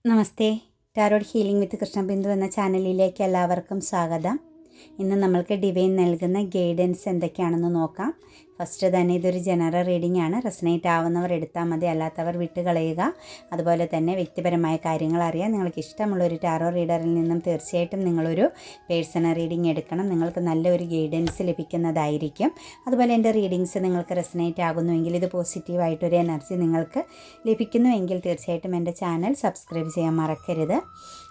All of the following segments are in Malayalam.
നമസ്തേ. ടാരോട്ട് ഹീലിംഗ് വിത്ത് കൃഷ്ണബിന്ദു എന്ന ചാനലിലേക്ക് എല്ലാവർക്കും സ്വാഗതം. ഇന്ന് നമ്മൾക്ക് ഡിവൈൻ നൽകുന്ന ഗൈഡൻസ് എന്തൊക്കെയാണെന്ന് നോക്കാം. ഫസ്റ്റ് തന്നെ ഇതൊരു ജനറൽ റീഡിംഗ് ആണ്. റെസനേറ്റ് ആവുന്നവർ എടുത്താൽ മതി, അല്ലാത്തവർ വിട്ടുകളയുക. അതുപോലെ തന്നെ വ്യക്തിപരമായ കാര്യങ്ങൾ അറിയാൻ നിങ്ങൾക്ക് ഇഷ്ടമുള്ള ഒരു ടാറോ റീഡറിൽ നിന്നും തീർച്ചയായിട്ടും നിങ്ങളൊരു പേഴ്സണൽ റീഡിംഗ് എടുക്കണം. നിങ്ങൾക്ക് നല്ലൊരു ഗൈഡൻസ് ലഭിക്കുന്നതായിരിക്കും. അതുപോലെ എൻ്റെ റീഡിങ്സ് നിങ്ങൾക്ക് റെസനേറ്റ് ആകുന്നുവെങ്കിൽ, ഇത് പോസിറ്റീവായിട്ടൊരു എനർജി നിങ്ങൾക്ക് ലഭിക്കുന്നുവെങ്കിൽ തീർച്ചയായിട്ടും എൻ്റെ ചാനൽ സബ്സ്ക്രൈബ് ചെയ്യാൻ മറക്കരുത്.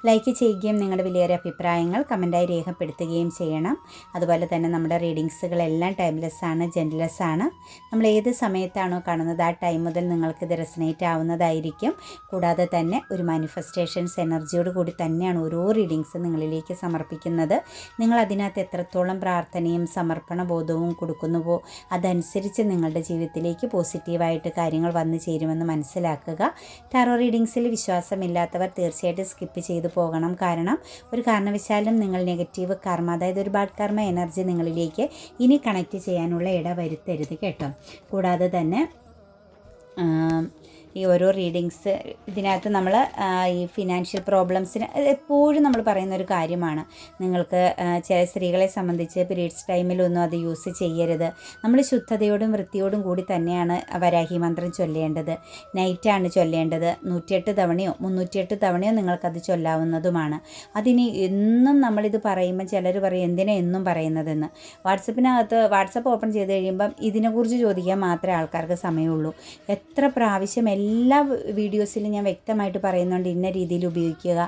ലൈക്ക് ചെയ്യുകയും നിങ്ങളുടെ വിലയേറിയ അഭിപ്രായങ്ങൾ കമൻറ്റായി രേഖപ്പെടുത്തുകയും ചെയ്യണം. അതുപോലെ തന്നെ നമ്മുടെ റീഡിങ്സുകളെല്ലാം ടൈംലെസ് ആണ്, ജെൻറ്റ്ലെസ് ആണ്. നമ്മൾ ഏത് സമയത്താണോ കാണുന്നത് ആ ടൈം മുതൽ നിങ്ങൾക്കിത് റെസനേറ്റ് ആവുന്നതായിരിക്കും. കൂടാതെ തന്നെ ഒരു മാനിഫെസ്റ്റേഷൻസ് എനർജിയോട് കൂടി തന്നെയാണ് ഓരോ റീഡിങ്സും നിങ്ങളിലേക്ക് സമർപ്പിക്കുന്നത്. നിങ്ങൾ അതിനകത്ത് എത്രത്തോളം പ്രാർത്ഥനയും സമർപ്പണ ബോധവും കൊടുക്കുന്നുവോ അതനുസരിച്ച് നിങ്ങളുടെ ജീവിതത്തിലേക്ക് പോസിറ്റീവായിട്ട് കാര്യങ്ങൾ വന്നു ചേരുമെന്ന് മനസ്സിലാക്കുക. ടാറോ റീഡിങ്സിൽ വിശ്വാസമില്ലാത്തവർ തീർച്ചയായിട്ടും സ്കിപ്പ് ചെയ്തു പോകണം. കാരണം ഒരു കാരണവശാലും നിങ്ങൾ നെഗറ്റീവ് കർമ്മ, അതായത് ഒരു ബാഡ് കർമ്മ എനർജി നിങ്ങളിലേക്ക് ഇനി കണക്റ്റ് ചെയ്യാനുള്ള ഇട വരുത്തരുത് കേട്ടോ. കൂടാതെ തന്നെ ഈ ഓരോ റീഡിങ്സ് ഇതിനകത്ത് നമ്മൾ ഈ ഫിനാൻഷ്യൽ പ്രോബ്ലംസിന് എപ്പോഴും നമ്മൾ പറയുന്നൊരു കാര്യമാണ്. നിങ്ങൾക്ക് ചില സ്ത്രീകളെ സംബന്ധിച്ച് പീരീഡ്സ് ടൈമിലൊന്നും അത് യൂസ് ചെയ്യരുത്. നമ്മൾ ശുദ്ധതയോടും വൃത്തിയോടും കൂടി തന്നെയാണ് വരാഹി മന്ത്രം ചൊല്ലേണ്ടത്. നൈറ്റാണ് ചൊല്ലേണ്ടത്. 108 തവണയോ 308 തവണയോ നിങ്ങൾക്കത് ചൊല്ലാവുന്നതുമാണ്. അതിന് എന്നും നമ്മളിത് പറയുമ്പോൾ ചിലർ പറയും എന്തിനാ എന്നും പറയുന്നതെന്ന്. വാട്സപ്പ് ഓപ്പൺ ചെയ്ത് കഴിയുമ്പം ഇതിനെക്കുറിച്ച് ചോദിക്കാൻ മാത്രമേ ആൾക്കാർക്ക് സമയമുള്ളൂ. എത്ര പ്രാവശ്യം എല്ലാ വീഡിയോസിലും ഞാൻ വ്യക്തമായിട്ട് പറയുന്നുണ്ട്, ഇന്ന രീതിയിൽ ഉപയോഗിക്കുക,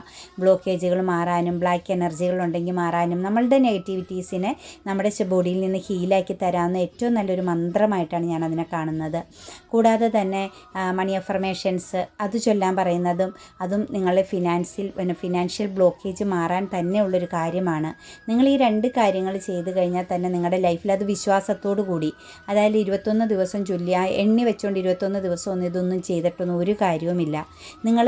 ബ്ലോക്കേജുകൾ മാറാനും ബ്ലാക്ക് എനർജികളുണ്ടെങ്കിൽ മാറാനും നമ്മളുടെ നെഗറ്റിവിറ്റീസിനെ നമ്മുടെ ബോഡിയിൽ നിന്ന് ഹീലാക്കി തരാവുന്ന ഏറ്റവും നല്ലൊരു മന്ത്രമായിട്ടാണ് ഞാൻ അതിനെ കാണുന്നത്. കൂടാതെ തന്നെ മണി അഫർമേഷൻസ് അത് ചൊല്ലാൻ പറയുന്നതും അതും നിങ്ങളുടെ ഫിനാൻഷ്യൽ ബ്ലോക്കേജ് മാറാൻ തന്നെയുള്ളൊരു കാര്യമാണ്. നിങ്ങൾ ഈ രണ്ട് കാര്യങ്ങൾ ചെയ്ത് കഴിഞ്ഞാൽ തന്നെ നിങ്ങളുടെ ലൈഫിൽ അത് വിശ്വാസത്തോടു കൂടി, അതായത് 21 ദിവസം ചൊല്ലിയ എണ്ണി വെച്ചുകൊണ്ട് 21 ദിവസം ഒന്നും ഇതൊന്നും ചെയ്തിട്ടൊന്നും ഒരു കാര്യവുമില്ല. നിങ്ങൾ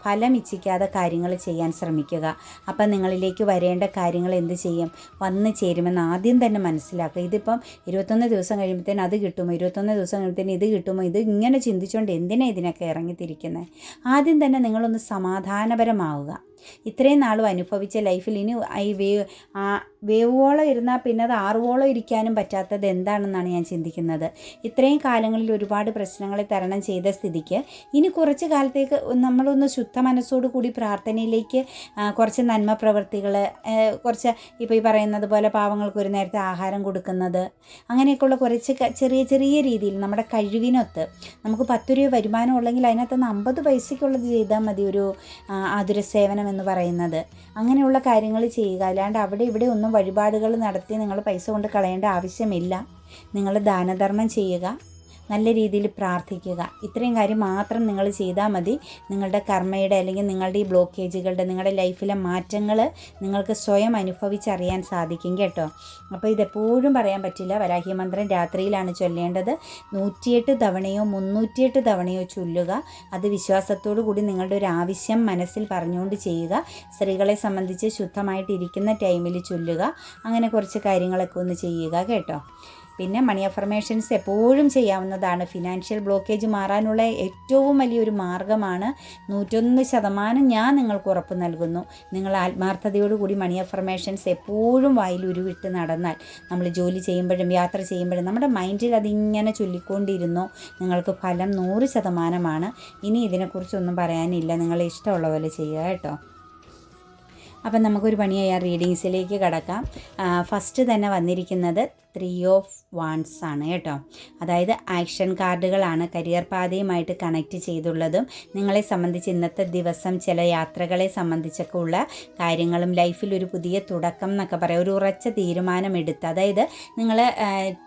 ഫലം ഇച്ഛിക്കാതെ കാര്യങ്ങൾ ചെയ്യാൻ ശ്രമിക്കുക. അപ്പം നിങ്ങളിലേക്ക് വരേണ്ട കാര്യങ്ങൾ എന്ത് ചെയ്യും, വന്നു ചേരുമെന്ന് ആദ്യം തന്നെ മനസ്സിലാക്കുക. ഇതിപ്പം 21 ദിവസം കഴിയുമ്പോഴത്തേന് അത് കിട്ടുമോ, 21 ദിവസം കഴിയുമ്പോഴത്തേന് ഇത് കിട്ടുമോ, ഇത് ഇങ്ങനെ ചിന്തിച്ചുകൊണ്ട് എന്തിനാണ് ഇതിനൊക്കെ ഇറങ്ങിത്തിരിക്കുന്നത്. ആദ്യം തന്നെ നിങ്ങളൊന്ന് സമാധാനപരമാവുക. ഇത്രയും നാളും അനുഭവിച്ച ലൈഫിൽ ഇനി ഈ വേവോളം ഇരുന്നാൽ പിന്നെ അത് ആറുവോളം ഇരിക്കാനും പറ്റാത്തത് എന്താണെന്നാണ് ഞാൻ ചിന്തിക്കുന്നത്. ഇത്രയും കാലങ്ങളിൽ ഒരുപാട് പ്രശ്നങ്ങളെ തരണം ചെയ്ത സ്ഥിതിക്ക് ഇനി കുറച്ച് കാലത്തേക്ക് നമ്മളൊന്ന് ശുദ്ധ മനസ്സോടു കൂടി പ്രാർത്ഥനയിലേക്ക് കുറച്ച് നന്മ പ്രവൃത്തികൾ, കുറച്ച് ഇപ്പോൾ ഈ പറയുന്നത് പോലെ പാവങ്ങൾക്ക് ഒരു നേരത്തെ ആഹാരം കൊടുക്കുന്നത്, അങ്ങനെയൊക്കെയുള്ള കുറച്ച് ചെറിയ ചെറിയ രീതിയിൽ നമ്മുടെ കഴിവിനൊത്ത് നമുക്ക് 10 രൂപ വരുമാനം ഉള്ളെങ്കിൽ അതിനകത്ത് 50 പൈസയ്ക്കുള്ളത് ചെയ്താൽ മതി. ഒരു ആതുര സേവനം എന്ന് പറയുന്നത് അങ്ങനെയുള്ള കാര്യങ്ങൾ ചെയ്യുക. അല്ലാണ്ട് അവിടെ ഇവിടെ ഒന്നും വഴിപാടുകൾ നടത്തി നിങ്ങൾ പൈസ കൊണ്ട് കളയേണ്ട ആവശ്യമില്ല. നിങ്ങൾ ദാനധർമ്മം ചെയ്യുക, നല്ല രീതിയിൽ പ്രാർത്ഥിക്കുക. ഇത്രയും കാര്യം മാത്രം നിങ്ങൾ ചെയ്താൽ മതി. നിങ്ങളുടെ കർമ്മയുടെ അല്ലെങ്കിൽ നിങ്ങളുടെ ഈ ബ്ലോക്കേജുകളുടെ, നിങ്ങളുടെ ലൈഫിലെ മാറ്റങ്ങൾ നിങ്ങൾക്ക് സ്വയം അനുഭവിച്ചറിയാൻ സാധിക്കും കേട്ടോ. അപ്പോൾ ഇതെപ്പോഴും പറയാൻ പറ്റില്ല. വരാഹി മന്ത്രം രാത്രിയിലാണ് ചൊല്ലേണ്ടത്. 108 തവണയോ 308 തവണയോ ചൊല്ലുക. അത് വിശ്വാസത്തോടു കൂടി നിങ്ങളുടെ ഒരു ആവശ്യം മനസ്സിൽ പറഞ്ഞുകൊണ്ട് ചെയ്യുക. സ്ത്രീകളെ സംബന്ധിച്ച് ശുദ്ധമായിട്ടിരിക്കുന്ന ടൈമിൽ ചൊല്ലുക. അങ്ങനെ കുറച്ച് കാര്യങ്ങളൊക്കെ ഒന്ന് ചെയ്യുക കേട്ടോ. പിന്നെ മണി അഫർമേഷൻസ് എപ്പോഴും ചെയ്യാവുന്നതാണ്. ഫിനാൻഷ്യൽ ബ്ലോക്കേജ് മാറാനുള്ള ഏറ്റവും വലിയൊരു മാർഗ്ഗമാണ്. 101% ഞാൻ നിങ്ങൾക്ക് ഉറപ്പ് നൽകുന്നു. നിങ്ങൾ ആത്മാർത്ഥതയോടുകൂടി മണി അഫർമേഷൻസ് എപ്പോഴും വായിൽ ഉരുവിട്ട് നടന്നാൽ, നമ്മൾ ജോലി ചെയ്യുമ്പോഴും യാത്ര ചെയ്യുമ്പോഴും നമ്മുടെ മൈൻഡിൽ അതിങ്ങനെ ചൊല്ലിക്കൊണ്ടിരുന്നു, നിങ്ങൾക്ക് ഫലം 100%. ഇനി ഇതിനെക്കുറിച്ചൊന്നും പറയാനില്ല. നിങ്ങൾ ഇഷ്ടമുള്ള പോലെ ചെയ്യുക കേട്ടോ. അപ്പം നമുക്കൊരു പണിയായ റീഡിങ്സിലേക്ക് കടക്കാം. ഫസ്റ്റ് തന്നെ വന്നിരിക്കുന്നത് 3 of Wands ആണ് കേട്ടോ. അതായത് ആക്ഷൻ കാർഡുകളാണ്. കരിയർ പാതയുമായിട്ട് കണക്റ്റ് ചെയ്തുള്ളതും നിങ്ങളെ സംബന്ധിച്ച് ഇന്നത്തെ ദിവസം ചില യാത്രകളെ സംബന്ധിച്ചൊക്കെ ഉള്ള കാര്യങ്ങളും ലൈഫിൽ ഒരു പുതിയ തുടക്കം എന്നൊക്കെ പറയാം, ഒരു ഉറച്ച തീരുമാനമെടുത്ത്, അതായത് നിങ്ങൾ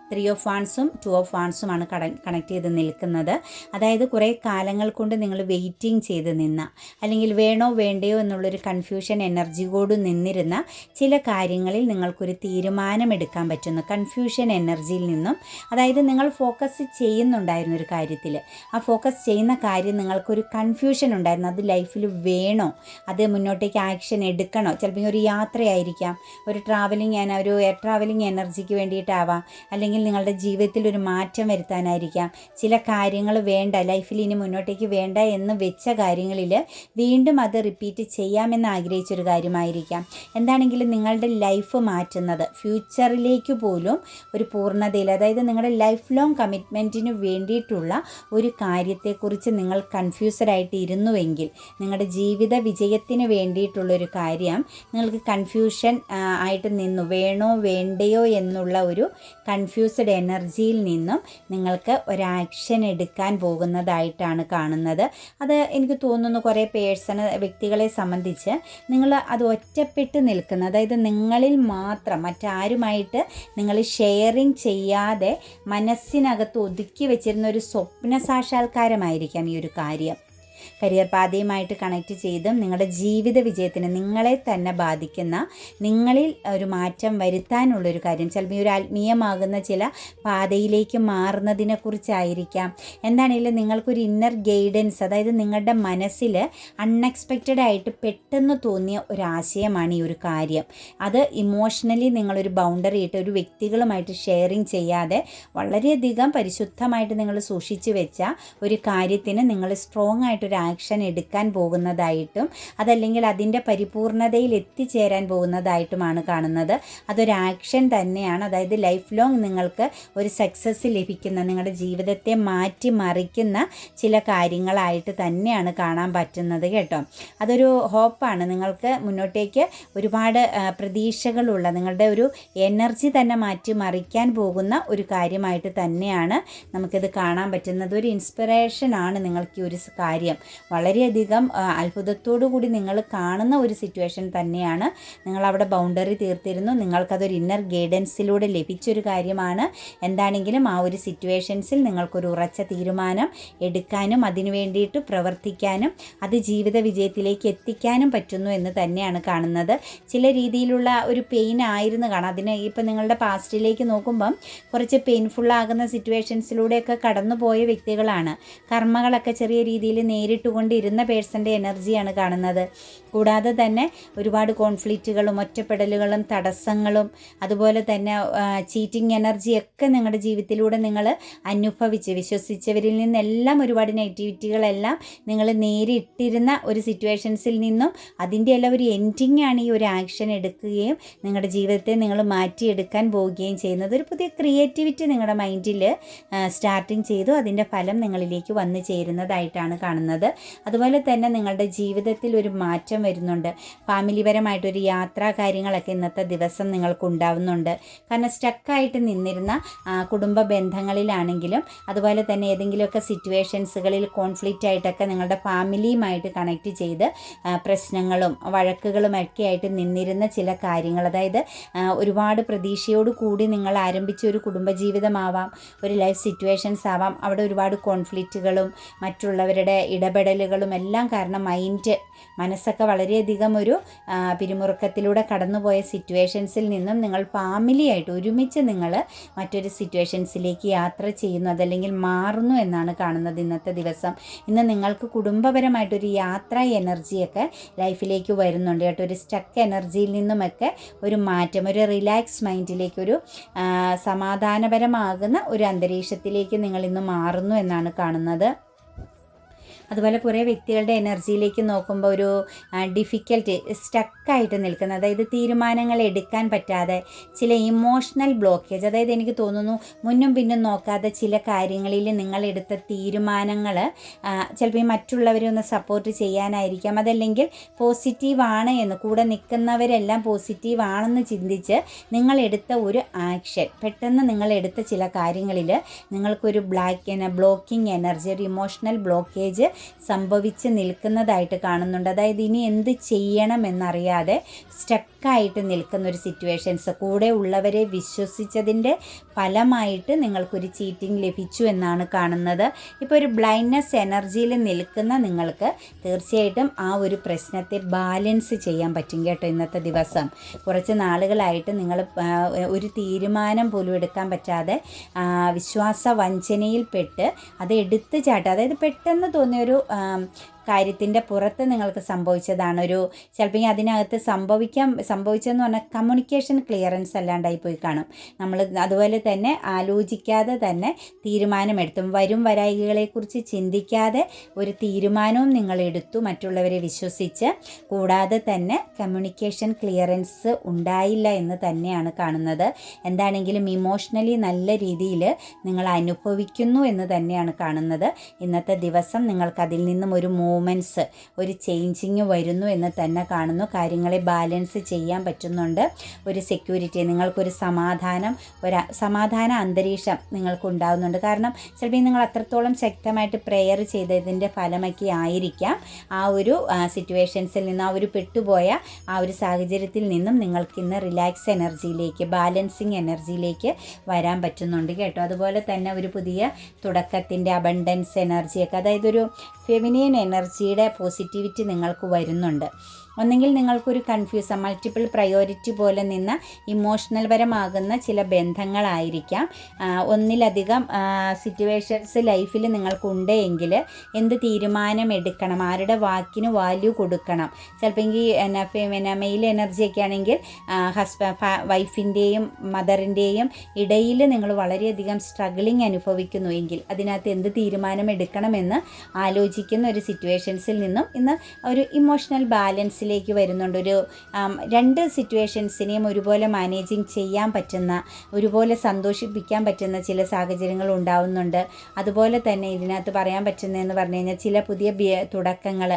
3 of Wandsഉം 2 of Wandsഉമാണ് കണക്ട് ചെയ്ത് നിൽക്കുന്നത്. അതായത് കുറേ കാലങ്ങൾ കൊണ്ട് നിങ്ങൾ വെയിറ്റിംഗ് ചെയ്ത് നിന്ന, അല്ലെങ്കിൽ വേണോ വേണ്ടയോ എന്നുള്ളൊരു കൺഫ്യൂഷൻ എനർജിയോട് നിന്നിരുന്ന ചില കാര്യങ്ങളിൽ നിങ്ങൾക്കൊരു തീരുമാനമെടുക്കാൻ പറ്റുന്നു. കൺഫ്യൂഷൻ എനർജിയിൽ നിന്നും, അതായത് നിങ്ങൾ ഫോക്കസ് ചെയ്യുന്നുണ്ടായിരുന്ന ഒരു കാര്യത്തിൽ, ആ ഫോക്കസ് ചെയ്യുന്ന കാര്യം നിങ്ങൾക്കൊരു കൺഫ്യൂഷൻ ഉണ്ടായിരുന്നു, അത് ലൈഫിൽ വേണോ, അത് മുന്നോട്ടേക്ക് ആക്ഷൻ എടുക്കണോ. ചിലപ്പോൾ ഒരു യാത്രയായിരിക്കാം, ഒരു എയർ ട്രാവലിംഗ് എനർജിക്ക് വേണ്ടിയിട്ടാവാം, അല്ലെങ്കിൽ നിങ്ങളുടെ ജീവിതത്തിൽ ഒരു മാറ്റം വരുത്താനായിരിക്കാം. ചില കാര്യങ്ങൾ വേണ്ട, ലൈഫിൽ ഇനി മുന്നോട്ടേക്ക് വേണ്ട എന്ന് വെച്ച കാര്യങ്ങളിൽ വീണ്ടും അത് റിപ്പീറ്റ് ചെയ്യാമെന്ന് ആഗ്രഹിച്ചൊരു കാര്യമായിരിക്കാം. എന്താണെങ്കിലും നിങ്ങളുടെ ലൈഫ് മാറ്റുന്നത് ഫ്യൂച്ചറിലേക്ക് പോലും ഒരു പൂർണ്ണതയിൽ, അതായത് നിങ്ങളുടെ ലൈഫ് ലോങ് കമ്മിറ്റ്മെൻറ്റിന് വേണ്ടിയിട്ടുള്ള ഒരു കാര്യത്തെക്കുറിച്ച് നിങ്ങൾ കൺഫ്യൂസ്ഡ് ആയിട്ട് ഇരുന്നുവെങ്കിൽ, നിങ്ങളുടെ ജീവിത വിജയത്തിന് വേണ്ടിയിട്ടുള്ളൊരു കാര്യം നിങ്ങൾക്ക് കൺഫ്യൂഷൻ ആയിട്ട് നിന്നു, വേണോ വേണ്ടയോ എന്നുള്ള ഒരു കൺഫ്യൂസ്ഡ് എനർജിയിൽ നിന്നും നിങ്ങൾക്ക് ഒരു ആക്ഷൻ എടുക്കാൻ പോകുന്നതായിട്ടാണ് കാണുന്നത്. അത് എനിക്ക് തോന്നുന്നു കുറേ വ്യക്തികളെ സംബന്ധിച്ച് നിങ്ങൾ അത് ഒറ്റപ്പെട്ട് നിൽക്കുന്ന, അതായത് നിങ്ങളിൽ മാത്രം, മറ്റാരുമായിട്ട് നിങ്ങൾ ഷെയറിങ് ചെയ്യാതെ മനസ്സിനകത്ത് ഒതുക്കി വെച്ചിരുന്ന ഒരു സ്വപ്ന സാക്ഷാത്കാരമായിരിക്കാം ഈ ഒരു കാര്യം. കരിയർ പാതയുമായിട്ട് കണക്റ്റ് ചെയ്തും നിങ്ങളുടെ ജീവിത വിജയത്തിന് നിങ്ങളെ തന്നെ ബാധിക്കുന്ന, നിങ്ങളിൽ ഒരു മാറ്റം വരുത്താനുള്ളൊരു കാര്യം, ചിലപ്പോൾ ഒരു ആത്മീയമാകുന്ന ചില പാതയിലേക്ക് മാറുന്നതിനെക്കുറിച്ചായിരിക്കാം. എന്താണെങ്കിലും നിങ്ങൾക്കൊരു ഇന്നർ ഗൈഡൻസ്, അതായത് നിങ്ങളുടെ മനസ്സിൽ അൺഎക്സ്പെക്റ്റഡ് ആയിട്ട് പെട്ടെന്ന് തോന്നിയ ഒരാശയമാണ് ഈ ഒരു കാര്യം. അത് ഇമോഷണലി നിങ്ങളൊരു ബൗണ്ടറി ഇട്ട് ഒരു വ്യക്തികളുമായിട്ട് ഷെയറിങ് ചെയ്യാതെ വളരെയധികം പരിശുദ്ധമായിട്ട് നിങ്ങൾ സൂക്ഷിച്ചു വെച്ച ഒരു കാര്യത്തിന് നിങ്ങൾ സ്ട്രോങ് ആയിട്ടൊരു ആക്ഷൻ എടുക്കാൻ പോകുന്നതായിട്ടും, അതല്ലെങ്കിൽ അതിൻ്റെ പരിപൂർണതയിൽ എത്തിച്ചേരാൻ പോകുന്നതായിട്ടുമാണ് കാണുന്നത്. അതൊരു ആക്ഷൻ തന്നെയാണ്. അതായത് ലൈഫ് ലോങ് നിങ്ങൾക്ക് ഒരു സക്സസ് ലഭിക്കുന്ന, നിങ്ങളുടെ ജീവിതത്തെ മാറ്റിമറിക്കുന്ന ചില കാര്യങ്ങളായിട്ട് തന്നെയാണ് കാണാൻ പറ്റുന്നത് കേട്ടോ. അതൊരു ഹോപ്പാണ്. നിങ്ങൾക്ക് മുന്നോട്ടേക്ക് ഒരുപാട് പ്രതീക്ഷകളുള്ള, നിങ്ങളുടെ ഒരു എനർജി തന്നെ മാറ്റിമറിക്കാൻ പോകുന്ന ഒരു കാര്യമായിട്ട് തന്നെയാണ് നമുക്കിത് കാണാൻ പറ്റുന്നത്. ഒരു ഇൻസ്പിറേഷനാണ് നിങ്ങൾക്ക് ഈ ഒരു കാര്യം. വളരെയധികം അത്ഭുതത്തോടു കൂടി നിങ്ങൾ കാണുന്ന ഒരു സിറ്റുവേഷൻ തന്നെയാണ്. നിങ്ങളവിടെ ബൗണ്ടറി തീർത്തിരുന്നു, നിങ്ങൾക്കതൊരു ഇന്നർ ഗൈഡൻസിലൂടെ ലഭിച്ചൊരു കാര്യമാണ്. എന്താണെങ്കിലും ആ ഒരു സിറ്റുവേഷൻസിൽ നിങ്ങൾക്കൊരു ഉറച്ച തീരുമാനം എടുക്കാനും അതിനു വേണ്ടിയിട്ട് പ്രവർത്തിക്കാനും അത് ജീവിത വിജയത്തിലേക്ക് എത്തിക്കാനും പറ്റുന്നു എന്ന് തന്നെയാണ് കാണുന്നത്. ചില രീതിയിലുള്ള ഒരു പെയിൻ ആയിരുന്നു കാണാം. അതിന് ഇപ്പം നിങ്ങളുടെ പാസ്റ്റിലേക്ക് നോക്കുമ്പം കുറച്ച് പെയിൻഫുള്ളാകുന്ന സിറ്റുവേഷൻസിലൂടെയൊക്കെ കടന്നുപോയ വ്യക്തികളാണ്. കർമ്മകളൊക്കെ ചെറിയ രീതിയിൽ നേരിട്ടുകൊണ്ടിരുന്ന പേഴ്സൻ്റെ എനർജിയാണ് കാണുന്നത്. കൂടാതെ തന്നെ ഒരുപാട് കോൺഫ്ലിക്റ്റുകളും ഒറ്റപ്പെടലുകളും തടസ്സങ്ങളും അതുപോലെ തന്നെ ചീറ്റിംഗ് എനർജിയൊക്കെ നിങ്ങളുടെ ജീവിതത്തിലൂടെ നിങ്ങൾ അനുഭവിച്ച് വിശ്വസിച്ചവരിൽ നിന്നെല്ലാം ഒരുപാട് നെഗറ്റിവിറ്റികളെല്ലാം നിങ്ങൾ നേരിട്ടിരുന്ന ഒരു സിറ്റുവേഷൻസിൽ നിന്നും അതിൻ്റെ എല്ലാം ഒരു എൻഡിങ് ആണ് ഈ ഒരു ആക്ഷൻ എടുക്കുകയും നിങ്ങളുടെ ജീവിതത്തെ നിങ്ങൾ മാറ്റിയെടുക്കാൻ പോവുകയും ചെയ്യുന്നത്. ഒരു പുതിയ ക്രിയേറ്റിവിറ്റി നിങ്ങളുടെ മൈൻഡിൽ സ്റ്റാർട്ടിങ് ചെയ്തു, അതിൻ്റെ ഫലം നിങ്ങളിലേക്ക് വന്നു ചേരുന്നതായിട്ടാണ് കാണുന്നത്. അതുപോലെ തന്നെ നിങ്ങളുടെ ജീവിതത്തിൽ ഒരു മാറ്റം വരുന്നുണ്ട്. ഫാമിലിപരമായിട്ടൊരു യാത്രാ കാര്യങ്ങളൊക്കെ ഇന്നത്തെ ദിവസം നിങ്ങൾക്ക് ഉണ്ടാവുന്നുണ്ട്. കാരണം സ്റ്റക്കായിട്ട് നിന്നിരുന്ന കുടുംബ ബന്ധങ്ങളിലാണെങ്കിലും അതുപോലെ തന്നെ ഏതെങ്കിലുമൊക്കെ സിറ്റുവേഷൻസുകളിൽ കോൺഫ്ലിക്റ്റ് ആയിട്ടൊക്കെ നിങ്ങളുടെ ഫാമിലിയുമായിട്ട് കണക്റ്റ് ചെയ്ത് പ്രശ്നങ്ങളും വഴക്കുകളും ഒക്കെ ആയിട്ട് നിന്നിരുന്ന ചില കാര്യങ്ങൾ, അതായത് ഒരുപാട് പ്രതീക്ഷയോട് കൂടി നിങ്ങൾ ആരംഭിച്ച ഒരു കുടുംബജീവിതമാവാം, ഒരു ലൈഫ് സിറ്റുവേഷൻസ് ആവാം. അവിടെ ഒരുപാട് കോൺഫ്ലിക്റ്റുകളും മറ്റുള്ളവരുടെ ഇടപെടലുകളും എല്ലാം കാരണം മനസ്സൊക്കെ വളരെയധികം ഒരു പിരിമുറുക്കത്തിലൂടെ കടന്നുപോയ സിറ്റുവേഷൻസിൽ നിന്നും നിങ്ങൾ ഫാമിലിയായിട്ട് ഒരുമിച്ച് നിങ്ങൾ മറ്റൊരു സിറ്റുവേഷൻസിലേക്ക് യാത്ര ചെയ്യുന്നു, അതല്ലെങ്കിൽ മാറുന്നു എന്നാണ് കാണുന്നത് ഇന്നത്തെ ദിവസം. ഇന്ന് നിങ്ങൾക്ക് കുടുംബപരമായിട്ടൊരു യാത്രാ എനർജിയൊക്കെ ലൈഫിലേക്ക് വരുന്നുണ്ട് കേട്ടോ. ഒരു സ്റ്റക്ക് എനർജിയിൽ നിന്നുമൊക്കെ ഒരു മാറ്റം, ഒരു റിലാക്സ് മൈൻഡിലേക്കൊരു സമാധാനപരമാകുന്ന ഒരു അന്തരീക്ഷത്തിലേക്ക് നിങ്ങൾ ഇന്ന് മാറുന്നു എന്നാണ് കാണുന്നത്. അതുപോലെ കുറേ വ്യക്തികളുടെ എനർജിയിലേക്ക് നോക്കുമ്പോൾ ഒരു ഡിഫിക്കൽട്ട്, സ്റ്റക്കായിട്ട് നിൽക്കുന്ന, അതായത് തീരുമാനങ്ങൾ എടുക്കാൻ പറ്റാതെ ചില ഇമോഷണൽ ബ്ലോക്കേജ്, അതായത് എനിക്ക് തോന്നുന്നു മുന്നും പിന്നും നോക്കാതെ ചില കാര്യങ്ങളിൽ നിങ്ങളെടുത്ത തീരുമാനങ്ങൾ ചിലപ്പോൾ മറ്റുള്ളവരെ ഒന്ന് സപ്പോർട്ട് ചെയ്യാനായിരിക്കാം, അതല്ലെങ്കിൽ പോസിറ്റീവാണ് എന്ന് കൂടെ നിൽക്കുന്നവരെല്ലാം പോസിറ്റീവാണെന്ന് ചിന്തിച്ച് നിങ്ങളെടുത്ത ഒരു ആക്ഷൻ, പെട്ടെന്ന് നിങ്ങളെടുത്ത ചില കാര്യങ്ങളിൽ നിങ്ങൾക്കൊരു ബ്ലോക്കിംഗ് എനർജി, ഒരു ഇമോഷണൽ ബ്ലോക്കേജ് സംഭവിച്ച് നിൽക്കുന്നതായിട്ട് കാണുന്നുണ്ട്. അതായത് ഇനി എന്ത് ചെയ്യണമെന്നറിയാതെ സ്റ്റക്കായിട്ട് നിൽക്കുന്ന ഒരു സിറ്റുവേഷൻസ്, കൂടെ ഉള്ളവരെ വിശ്വസിച്ചതിൻ്റെ ഫലമായിട്ട് നിങ്ങൾക്കൊരു ചീറ്റിംഗ് ലഭിച്ചു എന്നാണ് കാണുന്നത്. ഇപ്പോൾ ഒരു ബ്ലൈൻഡ്നെസ് എനർജിയിൽ നിൽക്കുന്ന നിങ്ങൾക്ക് തീർച്ചയായിട്ടും ആ ഒരു പ്രശ്നത്തെ ബാലൻസ് ചെയ്യാൻ പറ്റും കേട്ടോ. ഇന്നത്തെ ദിവസം കുറച്ച് നാളുകളായിട്ട് നിങ്ങൾ ഒരു തീരുമാനം പോലും എടുക്കാൻ പറ്റാതെ വിശ്വാസ വഞ്ചനയിൽപ്പെട്ട് അത് എടുത്തു ചാട്ടം, അതായത് പെട്ടെന്ന് തോന്നിയൊരു കാര്യത്തിൻ്റെ പുറത്ത് നിങ്ങൾക്ക് സംഭവിച്ചതാണ്. ചിലപ്പോൾ അതിനകത്ത് സംഭവിച്ചതെന്ന് പറഞ്ഞാൽ കമ്മ്യൂണിക്കേഷൻ ക്ലിയറൻസ് അല്ലാണ്ടായി പോയി കാണും. നമ്മൾ അതുപോലെ തന്നെ ആലോചിക്കാതെ തന്നെ തീരുമാനമെടുത്തു, വരും വരായികളെക്കുറിച്ച് ചിന്തിക്കാതെ ഒരു തീരുമാനവും നിങ്ങൾ എടുത്തു, മറ്റുള്ളവരെ വിശ്വസിച്ച്. കൂടാതെ തന്നെ കമ്മ്യൂണിക്കേഷൻ ക്ലിയറൻസ് ഉണ്ടായില്ല എന്ന് തന്നെയാണ് കാണുന്നത്. എന്താണെങ്കിലും ഇമോഷണലി നല്ല രീതിയിൽ നിങ്ങൾ അനുഭവിക്കുന്നു എന്ന് തന്നെയാണ് കാണുന്നത്. ഇന്നത്തെ ദിവസം നിങ്ങൾക്കതിൽ നിന്നും ഒരു മൂമെൻറ്റ്സ്, ഒരു ചേഞ്ചിങ് വരുന്നു എന്ന് തന്നെ കാണുന്നു. കാര്യങ്ങളെ ബാലൻസ് ചെയ്യാൻ പറ്റുന്നുണ്ട്. ഒരു സെക്യൂരിറ്റി, നിങ്ങൾക്കൊരു സമാധാന അന്തരീക്ഷം നിങ്ങൾക്കുണ്ടാകുന്നുണ്ട്. കാരണം ചിലപ്പോൾ നിങ്ങൾ അത്രത്തോളം ശക്തമായിട്ട് പ്രെയർ ചെയ്തതിൻ്റെ ഫലമൊക്കെ ആയിരിക്കാം ആ ഒരു സിറ്റുവേഷൻസിൽ നിന്ന്, ആ ഒരു പെട്ടുപോയ ആ ഒരു സാഹചര്യത്തിൽ നിന്നും നിങ്ങൾക്കിന്ന് റിലാക്സ് എനർജിയിലേക്ക്, ബാലൻസിങ് എനർജിയിലേക്ക് വരാൻ പറ്റുന്നുണ്ട് കേട്ടോ. അതുപോലെ തന്നെ ഒരു പുതിയ തുടക്കത്തിൻ്റെ അബണ്ടൻസ് എനർജിയൊക്കെ, അതായത് ഒരു ഫെമിനിയൻ എനർജിയുടെ പോസിറ്റിവിറ്റി നിങ്ങൾക്ക് വരുന്നുണ്ട്. ഒന്നെങ്കിൽ നിങ്ങൾക്കൊരു മൾട്ടിപ്പിൾ പ്രയോറിറ്റി പോലെ നിന്ന് ഇമോഷണൽ പരമാകുന്ന ചില ബന്ധങ്ങളായിരിക്കാം. ഒന്നിലധികം സിറ്റുവേഷൻസ് ലൈഫിൽ നിങ്ങൾക്കുണ്ടെങ്കിൽ എന്ത് തീരുമാനം എടുക്കണം, ആരുടെ വാക്കിന് വാല്യൂ കൊടുക്കണം. ചിലപ്പോൾ മെയിൽ എനർജിയൊക്കെ ആണെങ്കിൽ വൈഫിൻ്റെയും മദറിൻ്റെയും ഇടയിൽ നിങ്ങൾ വളരെയധികം സ്ട്രഗിളിങ് അനുഭവിക്കുന്നു എങ്കിൽ അതിനകത്ത് എന്ത് തീരുമാനം എടുക്കണമെന്ന് ആലോചിക്കുന്ന ഒരു സിറ്റുവേഷൻസിൽ നിന്നും ഇന്ന് ഒരു ഇമോഷണൽ ബാലൻസിൽ വരുന്നുണ്ട്. രണ്ട് സിറ്റുവേഷൻസിനെയും ഒരുപോലെ മാനേജിങ് ചെയ്യാൻ പറ്റുന്ന, ഒരുപോലെ സന്തോഷിപ്പിക്കാൻ പറ്റുന്ന ചില സാഹചര്യങ്ങൾ ഉണ്ടാവുന്നുണ്ട്. അതുപോലെ തന്നെ ഇതിനകത്ത് പറയാൻ പറ്റുന്നതെന്ന് പറഞ്ഞു കഴിഞ്ഞാൽ ചില പുതിയ തുടക്കങ്ങൾ,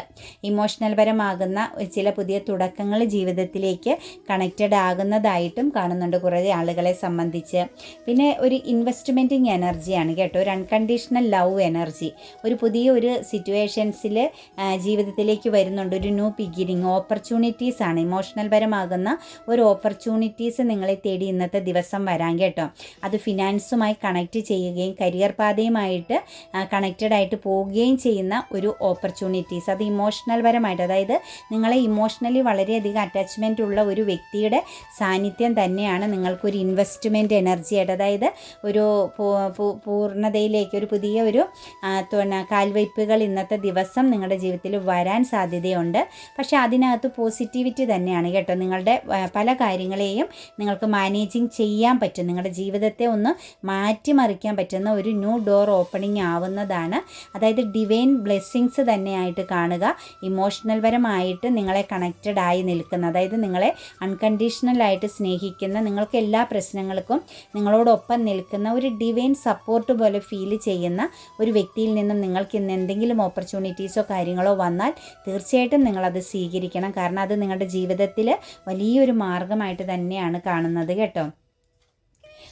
ഇമോഷണൽ പരമാകുന്ന ചില പുതിയ തുടക്കങ്ങൾ ജീവിതത്തിലേക്ക് കണക്റ്റഡ് ആകുന്നതായിട്ടും കാണുന്നുണ്ട് കുറേ ആളുകളെ സംബന്ധിച്ച്. പിന്നെ ഒരു ഇൻവെസ്റ്റ്മെൻറ്റിങ് എനർജിയാണ് കേട്ടോ, ഒരു അൺകണ്ടീഷണൽ ലവ് എനർജി. ഒരു പുതിയ സിറ്റുവേഷൻസിൽ ജീവിതത്തിലേക്ക് വരുന്നുണ്ട്. ഒരു ന്യൂ ബിഗിനിങ്, ഓപ്പർച്യൂണിറ്റീസ് ആണ്, ഇമോഷണൽ പരമാകുന്ന ഒരു ഓപ്പർച്യൂണിറ്റീസ് നിങ്ങളെ തേടി ഇന്നത്തെ ദിവസം വരാൻ കേട്ടോ. അത് ഫിനാൻസുമായി കണക്റ്റ് ചെയ്യുകയും കരിയർ പാതയുമായിട്ട് കണക്റ്റഡ് ആയിട്ട് പോവുകയും ചെയ്യുന്ന ഒരു ഓപ്പർച്യൂണിറ്റീസ്. അത് ഇമോഷണൽ പരമായിട്ട്, അതായത് നിങ്ങളെ ഇമോഷണലി വളരെയധികം അറ്റാച്ച്മെൻ്റ് ഉള്ള ഒരു വ്യക്തിയുടെ സാന്നിധ്യം തന്നെയാണ് നിങ്ങൾക്കൊരു ഇൻവെസ്റ്റ്മെൻറ്റ് എനർജി ആയിട്ട്, അതായത് ഒരു പൂർണ്ണതയിലേക്ക് ഒരു പുതിയ കാൽവയ്പ്പുകൾ ഇന്നത്തെ ദിവസം നിങ്ങളുടെ ജീവിതത്തിൽ വരാൻ സാധ്യതയുണ്ട്. പക്ഷേ അതിനകത്ത് പോസിറ്റിവിറ്റി തന്നെയാണ് കേട്ടോ. നിങ്ങളുടെ പല കാര്യങ്ങളെയും നിങ്ങൾക്ക് മാനേജിങ് ചെയ്യാൻ പറ്റും, നിങ്ങളുടെ ജീവിതത്തെ ഒന്ന് മാറ്റിമറിക്കാൻ പറ്റുന്ന ഒരു ന്യൂ ഡോർ ഓപ്പണിംഗ് ആവുന്നതാണ്. അതായത് ഡിവൈൻ ബ്ലെസ്സിങ്സ് തന്നെയായിട്ട് കാണുക. ഇമോഷണൽ പരമായിട്ട് നിങ്ങളെ കണക്റ്റഡ് ആയി നിൽക്കുന്ന, അതായത് നിങ്ങളെ അൺകണ്ടീഷണലായിട്ട് സ്നേഹിക്കുന്ന, നിങ്ങൾക്ക് എല്ലാ പ്രശ്നങ്ങൾക്കും നിങ്ങളോടൊപ്പം നിൽക്കുന്ന ഒരു ഡിവൈൻ സപ്പോർട്ട് പോലെ ഫീൽ ചെയ്യുന്ന ഒരു വ്യക്തിയിൽ നിന്നും നിങ്ങൾക്ക് ഇന്ന് എന്തെങ്കിലും ഓപ്പർച്യൂണിറ്റീസോ കാര്യങ്ങളോ വന്നാൽ തീർച്ചയായിട്ടും നിങ്ങളത് സ്വീകരിക്കണം. കാരണം അത് നിങ്ങളുടെ ജീവിതത്തിൽ വലിയൊരു മാർഗമായിട്ട് തന്നെയാണ് കാണുന്നത് കേട്ടോ.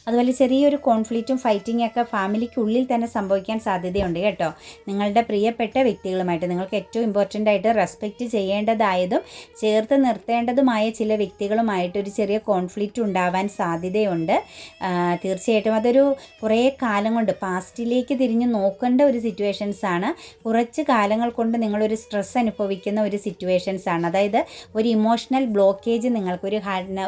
അതുപോലെ ചെറിയൊരു കോൺഫ്ലിക്റ്റും ഫൈറ്റിംഗ് ഒക്കെ ഫാമിലിക്കുള്ളിൽ തന്നെ സംഭവിക്കാൻ സാധ്യതയുണ്ട് കേട്ടോ. നിങ്ങളുടെ പ്രിയപ്പെട്ട വ്യക്തികളുമായിട്ട്, നിങ്ങൾക്ക് ഏറ്റവും ഇമ്പോർട്ടൻ്റ് ആയിട്ട് റെസ്പെക്റ്റ് ചെയ്യേണ്ടതായതും ചേർത്ത് നിർത്തേണ്ടതുമായ ചില വ്യക്തികളുമായിട്ട് ഒരു ചെറിയ കോൺഫ്ലിക്റ്റ് ഉണ്ടാവാൻ സാധ്യതയുണ്ട്. തീർച്ചയായിട്ടും അതൊരു കുറേ കാലം കൊണ്ട് പാസ്റ്റിലേക്ക് തിരിഞ്ഞ് നോക്കേണ്ട ഒരു സിറ്റുവേഷൻസാണ്. കുറച്ച് കാലങ്ങൾ കൊണ്ട് നിങ്ങളൊരു സ്ട്രെസ് അനുഭവിക്കുന്ന ഒരു സിറ്റുവേഷൻസാണ്. അതായത് ഒരു ഇമോഷണൽ ബ്ലോക്കേജ്,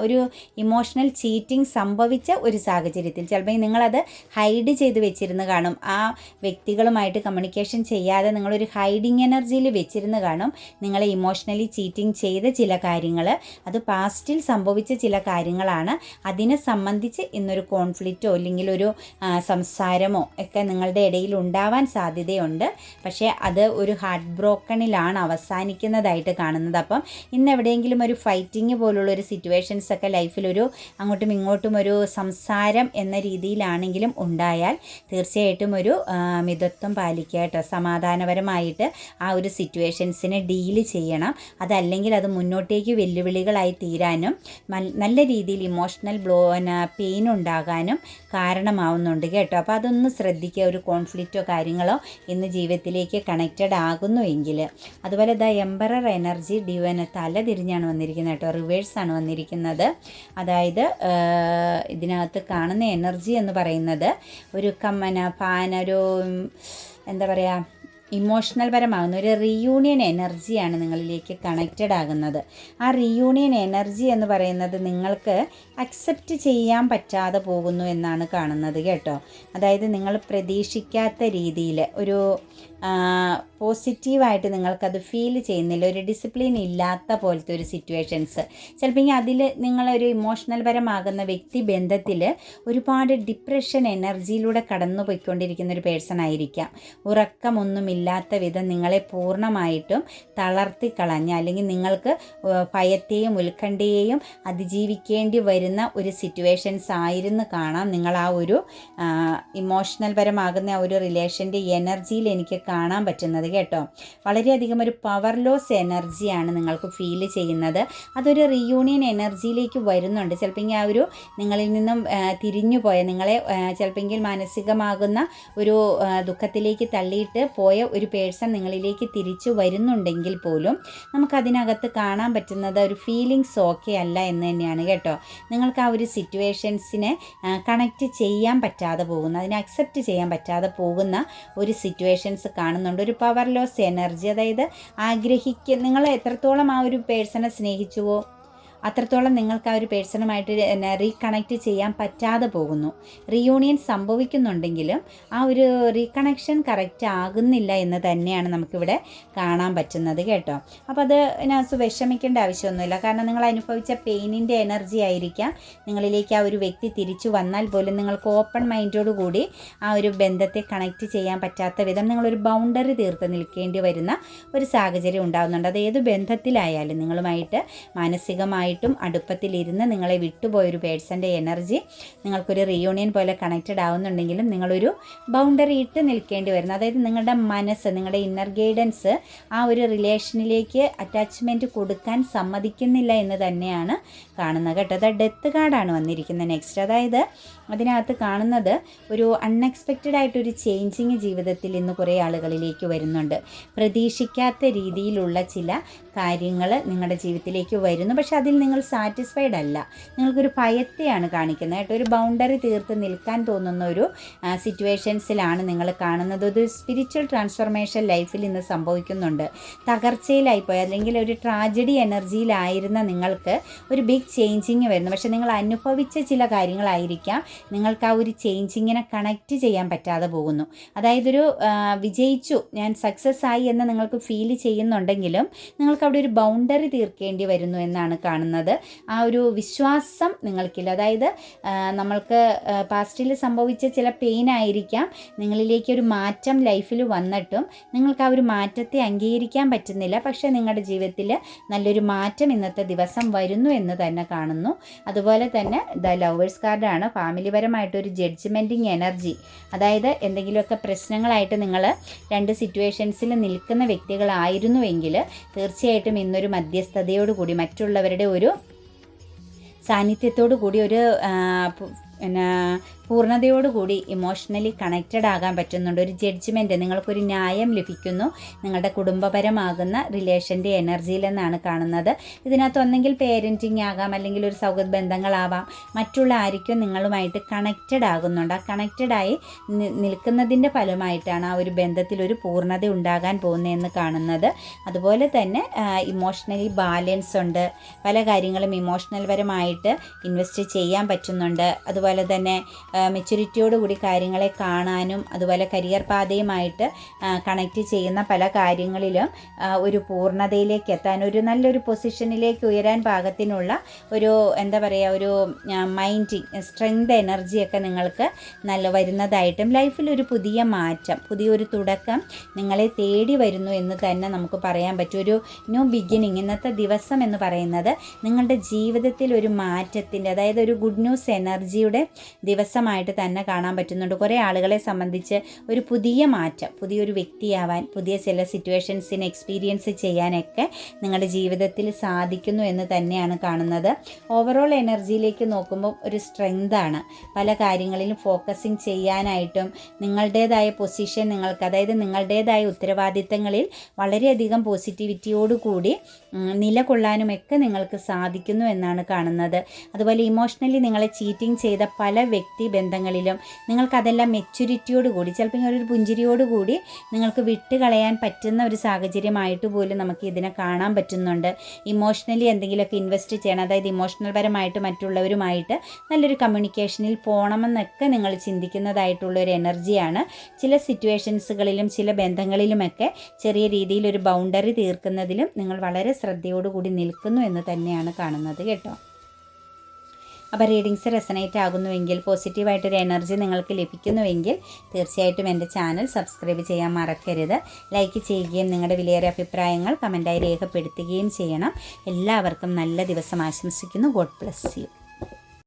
ഒരു ഇമോഷണൽ ചീറ്റിംഗ് സംഭവിച്ച ഒരു സാഹചര്യത്തിൽ ചിലപ്പോൾ നിങ്ങളത് ഹൈഡ് ചെയ്ത് വെച്ചിരുന്ന് കാണും. ആ വ്യക്തികളുമായിട്ട് കമ്മ്യൂണിക്കേഷൻ ചെയ്യാതെ നിങ്ങളൊരു ഹൈഡിങ് എനർജിയിൽ വെച്ചിരുന്ന് കാണും. നിങ്ങളെ ഇമോഷണലി ചീറ്റിംഗ് ചെയ്ത ചില കാര്യങ്ങൾ, അത് പാസ്റ്റിൽ സംഭവിച്ച ചില കാര്യങ്ങളാണ്. അതിനെ സംബന്ധിച്ച് ഇന്നൊരു കോൺഫ്ലിക്റ്റോ അല്ലെങ്കിൽ ഒരു സംസാരമോ ഒക്കെ നിങ്ങളുടെ ഇടയിൽ ഉണ്ടാവാൻ സാധ്യതയുണ്ട്. പക്ഷേ അത് ഒരു ഹാർട്ട് ബ്രോക്കണിലാണ് അവസാനിക്കുന്നതായിട്ട് കാണുന്നത്. അപ്പം ഇന്ന് എവിടെയെങ്കിലും ഒരു ഫൈറ്റിംഗ് പോലുള്ളൊരു സിറ്റുവേഷൻസൊക്കെ ലൈഫിലൊരു അങ്ങോട്ടും ഇങ്ങോട്ടും ഒരു സംസാരം എന്ന രീതിയിലാണെങ്കിലും ഉണ്ടായാൽ തീർച്ചയായിട്ടും ഒരു മിതത്വം പാലിക്കുക കേട്ടോ. സമാധാനപരമായിട്ട് ആ ഒരു സിറ്റുവേഷൻസിനെ ഡീല് ചെയ്യണം. അതല്ലെങ്കിൽ അത് മുന്നോട്ടേക്ക് വെല്ലുവിളികളായി തീരാനും നല്ല രീതിയിൽ ഇമോഷണൽ പെയിൻ ഉണ്ടാകാനും കാരണമാവുന്നുണ്ട് കേട്ടോ. അപ്പോൾ അതൊന്ന് ശ്രദ്ധിക്കുക. ഒരു കോൺഫ്ലിക്റ്റോ കാര്യങ്ങളോ ഇന്ന് ജീവിതത്തിലേക്ക് കണക്റ്റഡ് ആകുന്നുവെങ്കിൽ. അതുപോലെ എംപറർ എനർജി തല തിരിഞ്ഞാണ് വന്നിരിക്കുന്നത് കേട്ടോ, റിവേഴ്സാണ് വന്നിരിക്കുന്നത്. അതായത് ഇതിനകത്ത് കാണുന്ന എനർജി എന്ന് പറയുന്നത് ഒരു ഒരു എന്താ പറയുക, ഇമോഷണൽ പരമാകുന്ന ഒരു റീയൂണിയൻ എനർജിയാണ് നിങ്ങളിലേക്ക് കണക്റ്റഡ് ആകുന്നത്. ആ റീയൂണിയൻ എനർജി എന്ന് പറയുന്നത് നിങ്ങൾക്ക് അക്സെപ്റ്റ് ചെയ്യാൻ പറ്റാതെ പോകുന്നു എന്നാണ് കാണുന്നത് കേട്ടോ. അതായത് നിങ്ങൾ പ്രതീക്ഷിക്കാത്ത രീതിയിൽ ഒരു പോസിറ്റീവായിട്ട് നിങ്ങൾക്കത് ഫീൽ ചെയ്യുന്നില്ല, ഒരു ഡിസിപ്ലിൻ ഇല്ലാത്ത പോലത്തെ ഒരു സിറ്റുവേഷൻസ്. ചിലപ്പോൾ അതിൽ നിങ്ങളൊരു ഇമോഷണൽ പരമാകുന്ന വ്യക്തി ബന്ധത്തിൽ ഒരുപാട് ഡിപ്രഷൻ എനർജിയിലൂടെ കടന്നു പോയിക്കൊണ്ടിരിക്കുന്ന ഒരു പേഴ്സൺ ആയിരിക്കാം. ഉറക്കമൊന്നുമില്ലാത്ത വിധം നിങ്ങളെ പൂർണ്ണമായിട്ടും തളർത്തി കളഞ്ഞ, അല്ലെങ്കിൽ നിങ്ങൾക്ക് ഭയത്തെയും ഉത്കണ്ഠയെയും അതിജീവിക്കേണ്ടി വരുന്ന ഒരു സിറ്റുവേഷൻസ് ആയിരുന്നു കാണാം നിങ്ങൾ ആ ഒരു ഇമോഷണൽ പരമാകുന്ന ഒരു റിലേഷൻ്റെ എനർജിയിൽ എനിക്ക് കാണാൻ പറ്റുന്നത് കേട്ടോ. വളരെയധികം ഒരു പവർ ലോസ് എനർജിയാണ് നിങ്ങൾക്ക് ഫീൽ ചെയ്യുന്നത്. അതൊരു റീയൂണിയൻ എനർജിയിലേക്ക് വരുന്നുണ്ട്. ചിലപ്പോൾ ആ ഒരു നിങ്ങളിൽ നിന്നും തിരിഞ്ഞു പോയ, നിങ്ങളെ ചിലപ്പോൾ മാനസികമാകുന്ന ഒരു ദുഃഖത്തിലേക്ക് തള്ളിയിട്ട് പോയ ഒരു പേഴ്സൺ നിങ്ങളിലേക്ക് തിരിച്ചു വരുന്നുണ്ടെങ്കിൽ പോലും നമുക്കതിനകത്ത് കാണാൻ പറ്റുന്നത് ഒരു ഫീലിങ്സ് ഓക്കെ അല്ല എന്ന് തന്നെയാണ് കേട്ടോ. നിങ്ങൾക്ക് ആ ഒരു സിറ്റുവേഷൻസിനെ കണക്റ്റ് ചെയ്യാൻ പറ്റാതെ പോകുന്ന, അതിനെ അക്സെപ്റ്റ് ചെയ്യാൻ പറ്റാതെ പോകുന്ന ഒരു സിറ്റുവേഷൻസ് കാണുന്നുണ്ട്. ഒരു പവർ ലോസ് എനർജി, അതായത് നിങ്ങൾ എത്രത്തോളം ആ ഒരു പേഴ്സണെ സ്നേഹിച്ചുവോ അത്രത്തോളം നിങ്ങൾക്ക് ആ ഒരു പേഴ്സണുമായിട്ട് റീകണക്റ്റ് ചെയ്യാൻ പറ്റാതെ പോകുന്നു. റീയൂണിയൻ സംഭവിക്കുന്നുണ്ടെങ്കിലും ആ ഒരു റീകണക്ഷൻ കറക്റ്റ് ആകുന്നില്ല എന്ന് തന്നെയാണ് നമുക്കിവിടെ കാണാൻ പറ്റുന്നത് കേട്ടോ. അപ്പോൾ അതിനകത്ത് വിഷമിക്കേണ്ട ആവശ്യമൊന്നുമില്ല. കാരണം നിങ്ങൾ അനുഭവിച്ച പെയിനിൻ്റെ എനർജി ആയിരിക്കാം നിങ്ങളിലേക്ക് ആ ഒരു വ്യക്തി തിരിച്ചു വന്നാൽ പോലും നിങ്ങൾക്ക് ഓപ്പൺ മൈൻഡോട് കൂടി ആ ഒരു ബന്ധത്തെ കണക്റ്റ് ചെയ്യാൻ പറ്റാത്ത വിധം നിങ്ങളൊരു ബൗണ്ടറി തീർത്ത് നിൽക്കേണ്ടി വരുന്ന ഒരു സാഹചര്യം ഉണ്ടാകുന്നുണ്ട്. അത് ഏത് ബന്ധത്തിലായാലും നിങ്ങളുമായിട്ട് മാനസികമായി അടുപ്പത്തിലിരുന്ന് നിങ്ങളെ വിട്ടുപോയൊരു പേഴ്സൻ്റെ എനർജി നിങ്ങൾക്കൊരു റീയൂണിയൻ പോലെ കണക്റ്റഡ് ആവുന്നുണ്ടെങ്കിലും നിങ്ങളൊരു ബൗണ്ടറി ഇട്ട് നിൽക്കേണ്ടി വരുന്നു. അതായത് നിങ്ങളുടെ മനസ്സ്, നിങ്ങളുടെ ഇന്നർ ഗൈഡൻസ് ആ ഒരു റിലേഷനിലേക്ക് അറ്റാച്ച്മെൻറ്റ് കൊടുക്കാൻ സമ്മതിക്കുന്നില്ല എന്ന് തന്നെയാണ് കാണുന്നത് കേട്ടോ. അത് ഡെത്ത് കാർഡാണ് വന്നിരിക്കുന്നത് നെക്സ്റ്റ്. അതായത് അതിനകത്ത് കാണുന്നത് ഒരു അൺഎക്സ്പെക്റ്റഡ് ആയിട്ടൊരു ചേഞ്ചിങ് ജീവിതത്തിൽ ഇന്ന് കുറേ ആളുകളിലേക്ക് വരുന്നുണ്ട്. പ്രതീക്ഷിക്കാത്ത രീതിയിലുള്ള ചില കാര്യങ്ങൾ നിങ്ങളുടെ ജീവിതത്തിലേക്ക് വരുന്നു. പക്ഷെ അതിൽ നിങ്ങൾ സാറ്റിസ്ഫൈഡ് അല്ല, നിങ്ങൾക്കൊരു ഭയത്തെയാണ് കാണിക്കുന്നത് കേട്ടോ. ഒരു ബൗണ്ടറി തീർത്ത് നിൽക്കാൻ തോന്നുന്ന ഒരു സിറ്റുവേഷൻസിലാണ് നിങ്ങൾ കാണുന്നത്. ഒരു സ്പിരിച്വൽ ട്രാൻസ്ഫോർമേഷൻ ലൈഫിൽ ഇന്ന് സംഭവിക്കുന്നുണ്ട്. തകർച്ചയിലായിപ്പോയി അല്ലെങ്കിൽ ഒരു ട്രാജഡി എനർജിയിലായിരുന്ന നിങ്ങൾക്ക് ഒരു ബിഗ് ചേഞ്ചിങ് വരുന്നു. പക്ഷെ നിങ്ങൾ അനുഭവിച്ച ചില കാര്യങ്ങളായിരിക്കാം നിങ്ങൾക്ക് ആ ഒരു ചേഞ്ചിങ്ങിനെ കണക്റ്റ് ചെയ്യാൻ പറ്റാതെ പോകുന്നു. അതായത് ഒരു വിജയിച്ചു, ഞാൻ സക്സസ് ആയി എന്ന് നിങ്ങൾക്ക് ഫീൽ ചെയ്യുന്നുണ്ടെങ്കിലും നിങ്ങൾക്ക് അവിടെ ഒരു ബൗണ്ടറി തീർക്കേണ്ടി വരുന്നു എന്നാണ് കാണുന്നത്. ആ ഒരു വിശ്വാസം നിങ്ങൾക്കില്ല. അതായത് നമ്മൾക്ക് പാസ്റ്റിൽ സംഭവിച്ച ചില പെയിൻ ആയിരിക്കാം നിങ്ങളിലേക്ക് ഒരു മാറ്റം ലൈഫിൽ വന്നിട്ടും നിങ്ങൾക്ക് ആ ഒരു മാറ്റത്തെ അംഗീകരിക്കാൻ പറ്റുന്നില്ല. പക്ഷേ നിങ്ങളുടെ ജീവിതത്തിൽ നല്ലൊരു മാറ്റം ഇന്നത്തെ ദിവസം വരുന്നു എന്ന് തന്നെ കാണുന്നു. അതുപോലെ തന്നെ ദ ലവേഴ്സ് കാർഡാണ്. ഫാമിലിപരമായിട്ടൊരു ജഡ്ജ്മെൻറ്റിങ് എനർജി, അതായത് എന്തെങ്കിലുമൊക്കെ പ്രശ്നങ്ങളായിട്ട് നിങ്ങൾ രണ്ട് സിറ്റുവേഷൻസിൽ നിൽക്കുന്ന വ്യക്തികളായിരുന്നുവെങ്കിൽ തീർച്ചയായിട്ടും ഇന്നൊരു മധ്യസ്ഥതയോടുകൂടി മറ്റുള്ളവരുടെ ഒരു സാന്നിധ്യത്തോടു കൂടി ഒരു പൂർണ്ണതയോടുകൂടി ഇമോഷണലി കണക്റ്റഡ് ആകാൻ പറ്റുന്നുണ്ട്. ഒരു ജഡ്ജ്മെൻറ്റ്, നിങ്ങൾക്കൊരു ന്യായം ലഭിക്കുന്നു നിങ്ങളുടെ കുടുംബപരമാകുന്ന റിലേഷൻ്റെ എനർജിയിലെന്നാണ് കാണുന്നത്. ഇതിനകത്ത് ഒന്നെങ്കിൽ പേരൻറ്റിങ് ആകാം, അല്ലെങ്കിൽ ഒരു സൗഹൃദ ബന്ധങ്ങളാവാം, മറ്റുള്ള ആർക്കും നിങ്ങളുമായിട്ട് കണക്റ്റഡ് ആകുന്നുണ്ട്. ആ കണക്റ്റഡായി നിൽക്കുന്നതിൻ്റെ ഫലമായിട്ടാണ് ആ ഒരു ബന്ധത്തിൽ ഒരു പൂർണ്ണത ഉണ്ടാകാൻ പോകുന്നതെന്ന് കാണുന്നത്. അതുപോലെ തന്നെ ഇമോഷണലി ബാലൻസ് ഉണ്ട്. പല കാര്യങ്ങളും ഇമോഷണൽ പരമായിട്ട് ഇൻവെസ്റ്റ് ചെയ്യാൻ പറ്റുന്നുണ്ട്. അതുപോലെ തന്നെ മെച്യൂരിറ്റിയോടുകൂടി കാര്യങ്ങളെ കാണാനും അതുപോലെ കരിയർ പാതയുമായിട്ട് കണക്റ്റ് ചെയ്യുന്ന പല കാര്യങ്ങളിലും ഒരു പൂർണ്ണതയിലേക്ക് എത്താൻ, ഒരു നല്ലൊരു പൊസിഷനിലേക്ക് ഉയരാൻ പാകത്തിനുള്ള ഒരു എന്താ പറയുക, ഒരു മൈൻഡ് സ്ട്രെങ്ത് എനർജിയൊക്കെ നിങ്ങൾക്ക് വരുന്നതായിട്ടും ലൈഫിൽ ഒരു പുതിയ മാറ്റം, പുതിയൊരു തുടക്കം നിങ്ങളെ തേടി വരുന്നു എന്ന് തന്നെ നമുക്ക് പറയാൻ പറ്റും. ഒരു ന്യൂ ബിഗിനിങ്. ഇന്നത്തെ ദിവസം എന്ന് പറയുന്നത് നിങ്ങളുടെ ജീവിതത്തിൽ ഒരു മാറ്റത്തിൻ്റെ, അതായത് ഒരു ഗുഡ് ന്യൂസ് എനർജിയുടെ ദിവസമാണ് വ്യക്തമായിട്ട് തന്നെ കാണാൻ പറ്റുന്നുണ്ട്. കുറേ ആളുകളെ സംബന്ധിച്ച് ഒരു പുതിയ മാറ്റം, പുതിയൊരു വ്യക്തിയാവാൻ, പുതിയ ചില സിറ്റുവേഷൻസിനെ എക്സ്പീരിയൻസ് ചെയ്യാനൊക്കെ നിങ്ങളുടെ ജീവിതത്തിൽ സാധിക്കുന്നു എന്ന് തന്നെയാണ് കാണുന്നത്. ഓവറോൾ എനർജിയിലേക്ക് നോക്കുമ്പോൾ ഒരു സ്ട്രെങ്താണ്. പല കാര്യങ്ങളിലും ഫോക്കസിങ് ചെയ്യാനായിട്ടും നിങ്ങളുടേതായ പൊസിഷൻ നിങ്ങൾക്ക്, അതായത് നിങ്ങളുടേതായ ഉത്തരവാദിത്തങ്ങളിൽ വളരെയധികം പോസിറ്റിവിറ്റിയോടുകൂടി നിലകൊള്ളാനുമൊക്കെ നിങ്ങൾക്ക് സാധിക്കുന്നു എന്നാണ് കാണുന്നത്. അതുപോലെ ഇമോഷണലി നിങ്ങളെ ചീറ്റിംഗ് ചെയ്ത പല വ്യക്തി ബന്ധങ്ങളിലും നിങ്ങൾക്കതെല്ലാം മെച്യൂരിറ്റിയോടുകൂടി, ചിലപ്പോൾ ഒരു പുഞ്ചിരിയോടുകൂടി നിങ്ങൾക്ക് വിട്ടുകളയാൻ പറ്റുന്ന ഒരു സാഹചര്യമായിട്ട് പോലും നമുക്ക് ഇതിനെ കാണാൻ പറ്റുന്നുണ്ട്. ഇമോഷണലി എന്തെങ്കിലുമൊക്കെ ഇൻവെസ്റ്റ് ചെയ്യണം, അതായത് ഇമോഷണൽ പരമായിട്ട് മറ്റുള്ളവരുമായിട്ട് നല്ലൊരു കമ്മ്യൂണിക്കേഷനിൽ പോകണമെന്നൊക്കെ നിങ്ങൾ ചിന്തിക്കുന്നതായിട്ടുള്ളൊരു എനർജിയാണ്. ചില സിറ്റുവേഷൻസുകളിലും ചില ബന്ധങ്ങളിലുമൊക്കെ ചെറിയ രീതിയിൽ ഒരു ബൗണ്ടറി തീർക്കുന്നതിലും നിങ്ങൾ വളരെ ശ്രദ്ധയോടുകൂടി നിൽക്കുന്നു എന്ന് തന്നെയാണ് കാണുന്നത് കേട്ടോ. അപ്പോൾ റീഡിങ്സ് റെസനേറ്റ് ആകുന്നുവെങ്കിൽ, പോസിറ്റീവായിട്ടൊരു എനർജി നിങ്ങൾക്ക് ലഭിക്കുന്നുവെങ്കിൽ തീർച്ചയായിട്ടും എൻ്റെ ചാനൽ സബ്സ്ക്രൈബ് ചെയ്യാൻ മറക്കരുത്. ലൈക്ക് ചെയ്യുകയും നിങ്ങളുടെ വിലയേറിയ അഭിപ്രായങ്ങൾ കമൻറ്റായി രേഖപ്പെടുത്തുകയും ചെയ്യണം. എല്ലാവർക്കും നല്ല ദിവസം ആശംസിക്കുന്നു. God bless you.